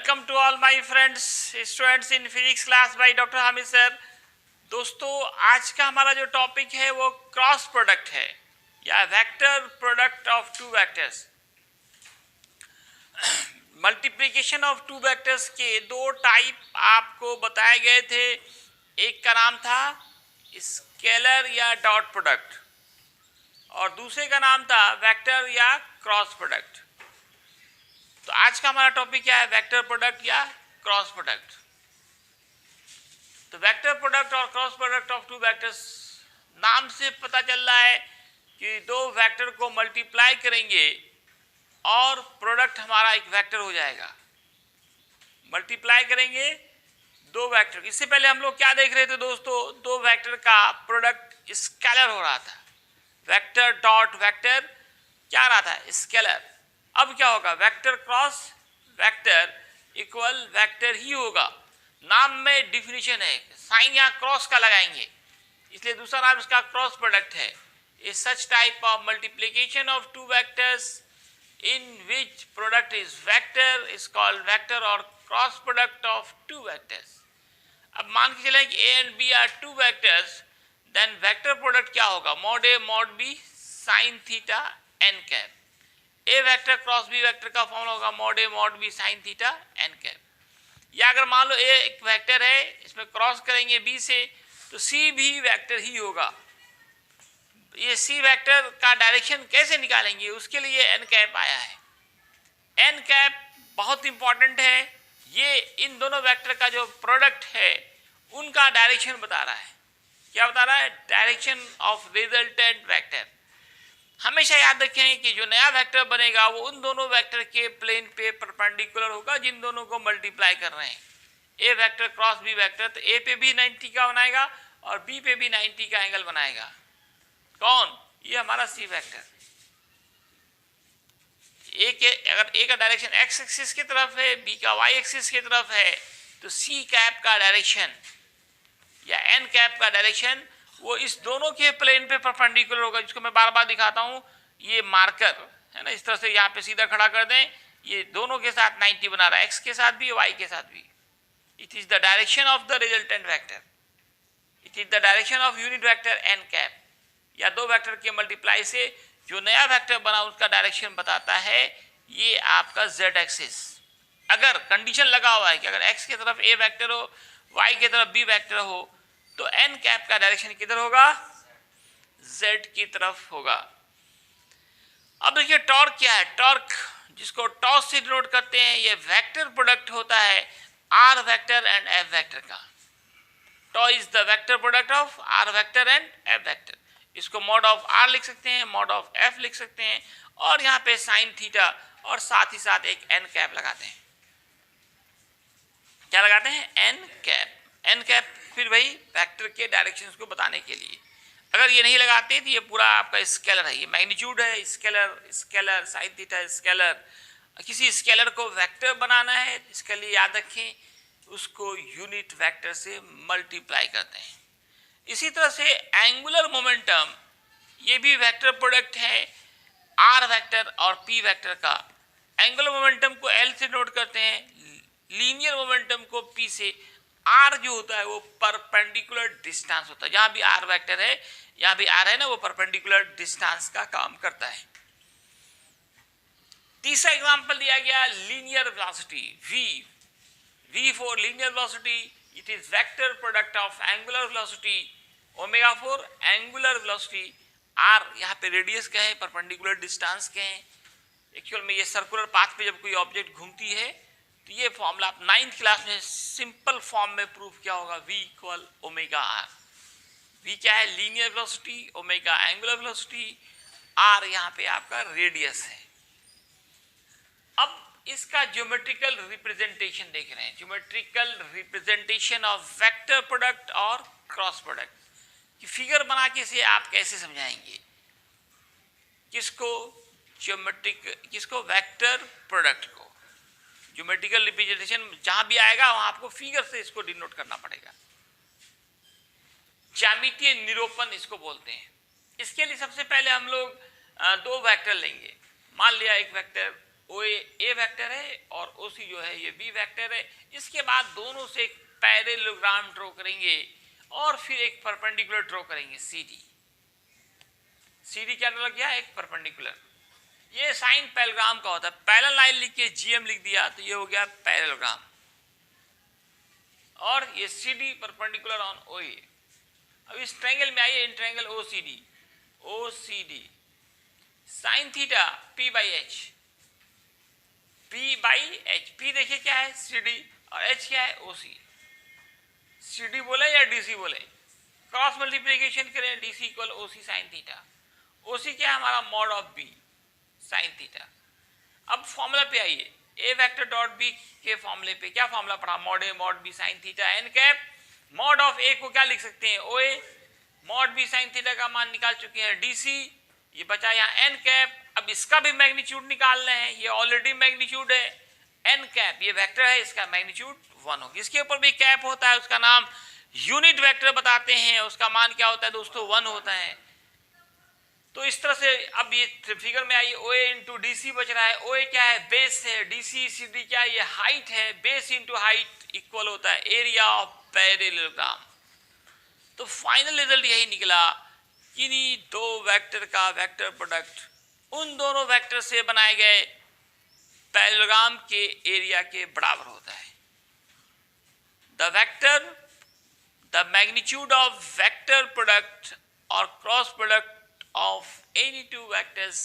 Welcome to all my friends students in physics class by doctor Hamid sir. दोस्तों, आज का हमारा जो टॉपिक है वो क्रॉस प्रोडक्ट है या vector product of two vectors. Multiplication of two vectors के दो टाइप आपको बताए गए थे। एक का नाम था स्केलर या डॉट प्रोडक्ट और दूसरे का नाम था वेक्टर या क्रॉस प्रोडक्ट। तो आज का हमारा टॉपिक क्या है? वेक्टर प्रोडक्ट या क्रॉस प्रोडक्ट। तो वेक्टर प्रोडक्ट और cross product of two vectors, नाम से पता चल रहा है कि दो वेक्टर को मल्टीप्लाई करेंगे और प्रोडक्ट हमारा एक वेक्टर हो जाएगा। मल्टीप्लाई करेंगे दो वेक्टर। इससे पहले हम लोग क्या देख रहे थे दोस्तों? दो वेक्टर का प्रोडक्ट स्केलर हो रहा था। वेक्टर डॉट वेक्टर क्या रहा था? स्केलर। अब क्या होगा? Vector cross vector equal vector ही होगा। नाम में डिफिनीशन है, साइन यहाँ क्रॉस का लगाएंगे, इसलिए दूसरा नाम इसका क्रॉस प्रोडक्ट है। A such type of multiplication of two vectors in which product is vector is called vector और cross product of two vectors. अब मान के चलें कि A and B are two vectors, then vector product क्या होगा? Mod A mod B sine theta n cap. A vector cross B vector का formula होगा mod A mod B sine theta n cap. या अगर मान लो ए एक vector है, इसमें क्रॉस करेंगे बी से, तो सी भी वेक्टर ही होगा। ये सी वेक्टर का डायरेक्शन कैसे निकालेंगे? उसके लिए एन कैप आया है। एन कैप बहुत इंपॉर्टेंट है। ये इन दोनों वेक्टर का जो प्रोडक्ट है उनका डायरेक्शन बता रहा है। क्या बता रहा है? Direction of resultant vector. हमेशा याद रखें कि जो नया वेक्टर बनेगा वो उन दोनों वेक्टर के प्लेन पे परपेंडिकुलर होगा जिन दोनों को मल्टीप्लाई कर रहे हैं। ए वेक्टर क्रॉस बी वेक्टर, तो ए पे भी 90 का बनाएगा और बी पे भी 90 का एंगल बनाएगा। कौन? ये हमारा सी वेक्टर। ए के अगर ए का डायरेक्शन एक्स एक्सिस की तरफ है, बी का वाई एक्सिस की तरफ है, तो सी कैप का डायरेक्शन या एन कैप का डायरेक्शन वो इस दोनों के प्लेन पे परपेंडिकुलर होगा, जिसको मैं बार बार दिखाता हूँ। ये मार्कर है ना, इस तरह से यहाँ पे सीधा खड़ा कर दें। ये दोनों के साथ 90 बना रहा है, एक्स के साथ भी वाई के साथ भी। It is the direction of the resultant vector. It is the direction of unit vector N cap. या दो वेक्टर के मल्टीप्लाई से जो नया वेक्टर बना उसका डायरेक्शन बताता है ये आपका जेड एक्सिस। अगर कंडीशन लगा हुआ है कि अगर एक्स की तरफ ए वेक्टर हो, वाई की तरफ बी वेक्टर हो, तो एन कैप का डायरेक्शन किधर होगा? जेड की तरफ होगा। अब देखिए टॉर्क क्या है? टॉर्क, जिसको टॉस से डिनोट करते हैं, ये वेक्टर प्रोडक्ट होता है R vector and F vector का। Tau is the vector product of R vector and F vector. इसको मॉड ऑफ आर लिख सकते हैं, मॉड ऑफ एफ लिख सकते हैं, और यहाँ पे साइन थीटा और साथ ही साथ एक एन कैप लगाते हैं। क्या लगाते हैं? N cap. एन कैप फिर वही वेक्टर के डायरेक्शंस को बताने के लिए। अगर ये नहीं लगाते तो ये पूरा आपका स्केलर है, ये मैग्नीट्यूड है। Scalar scalar sine theta scalar. किसी स्केलर को वेक्टर बनाना है, इसके लिए याद रखें उसको यूनिट वेक्टर से मल्टीप्लाई करते हैं। इसी तरह से एंगुलर मोमेंटम, ये भी वेक्टर प्रोडक्ट है आर वेक्टर और पी वेक्टर का। एंगुलर मोमेंटम को एल से नोट करते हैं, लीनियर मोमेंटम को पी से। आर जो होता है वो परपेंडिकुलर डिस्टेंस होता है। जहां भी आर वेक्टर है, यहां भी आर है ना, वो परपेंडिकुलर डिस्टेंस का काम करता है। तीसरा एग्जांपल दिया गया linear velocity, V. V for linear velocity, it is vector product of angular velocity, omega for angular velocity. R यहाँ पे रेडियस का है, परपेंडिकुलर डिस्टेंस के हैं। एक्चुअल में ये सर्कुलर पाथ पे जब कोई ऑब्जेक्ट घूमती है तो ये फॉर्मूला आप 9th क्लास में सिंपल फॉर्म में प्रूफ किया होगा, V equal omega R. V क्या है? Linear velocity, omega angular velocity, R यहाँ पे आपका रेडियस है। अब इसका ज्योमेट्रिकल रिप्रेजेंटेशन देख रहे हैं, geometrical representation of vector product और क्रॉस प्रोडक्ट की फिगर बना के से आप कैसे समझाएंगे? किसको? ज्योमेट्रिक, किसको? वेक्टर प्रोडक्ट को। ज्योमेट्रिकल रिप्रेजेंटेशन जहां भी आएगा वहां आपको फिगर से इसको डिनोट करना पड़ेगा। ज्यामितीय निरूपण इसको बोलते हैं। इसके लिए सबसे पहले हम लोग दो वेक्टर लेंगे। मान लिया एक वेक्टर ओ ए वेक्टर है और ओ सी जो है ये बी वेक्टर है। इसके बाद दोनों से एक पैरेललोग्राम ड्रॉ करेंगे और फिर एक परपेंडिकुलर ड्रॉ करेंगे सी डी। सी डी क्या लग गया, एक परपेंडिकुलर। ये साइन पैरेललोग्राम का होता है। पैरेलल लाइन लिख के जीएम लिख दिया तो ये हो गया पैरेललोग्राम। और ये C D perpendicular on O A. अब इस ट्रायंगल में आइए, in triangle O C D, O C D sine theta P by H, P by H. P देखिए क्या है, सी डी, और एच क्या है, ओ सी। सी डी बोले या डी सी बोले, क्रॉस मल्टीप्लीकेशन करें, D C equal O C sine theta. O C क्या है हमारा, mod of B sine theta. अब फॉर्मूला पे आइए, ए वेक्टर डॉट बी के फॉर्मूले पे क्या फॉर्मूला पढ़ा, mod A mod B sine theta n cap. Mod of A को क्या लिख सकते हैं, O A, mod B sine theta का मान निकाल चुके हैं डी सी, ये बचा यहाँ एन कैप। अब इसका भी मैग्नीट्यूड निकालना है, ये ऑलरेडी मैग्नीट्यूड है एन कैप, ये वेक्टर है, इसका मैग्नीट्यूड 1 होगा। इसके ऊपर भी कैप होता है, उसका नाम यूनिट वेक्टर बताते हैं, उसका मान क्या होता है दोस्तों, 1 होता है। तो इस तरह से अब ये फिगर में आइए, ओ ए इंटू डी सी बच रहा है। ओ ए क्या है, बेस है, डी सी सी डी क्या है, ये हाइट है, बेस इंटू हाइट इक्वल होता है एरिया ऑफ पैरेललोग्राम। तो फाइनल रिजल्ट यही निकला, किन्हीं दो वेक्टर का वेक्टर प्रोडक्ट उन दोनों वेक्टर से बनाए गए पैरेललोग्राम के एरिया के बराबर होता है। The vector, the magnitude of vector product और cross product of any two vectors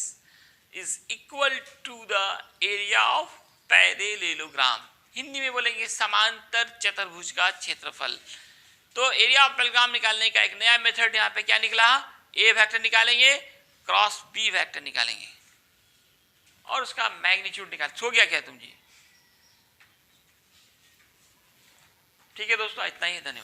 is equal to the area of parallelogram। Hindi में बोलेंगे समांतर चतुर्भुज का क्षेत्रफल। तो एरिया ऑफ पैरेललोग्राम निकालने का एक नया मेथड यहाँ पे क्या निकला, ए वेक्टर निकालेंगे, क्रॉस बी वेक्टर निकालेंगे और उसका मैग्नीट्यूड निकाल। सो गया क्या तुम जी? ठीक है दोस्तों, इतना ही, धन्यवाद।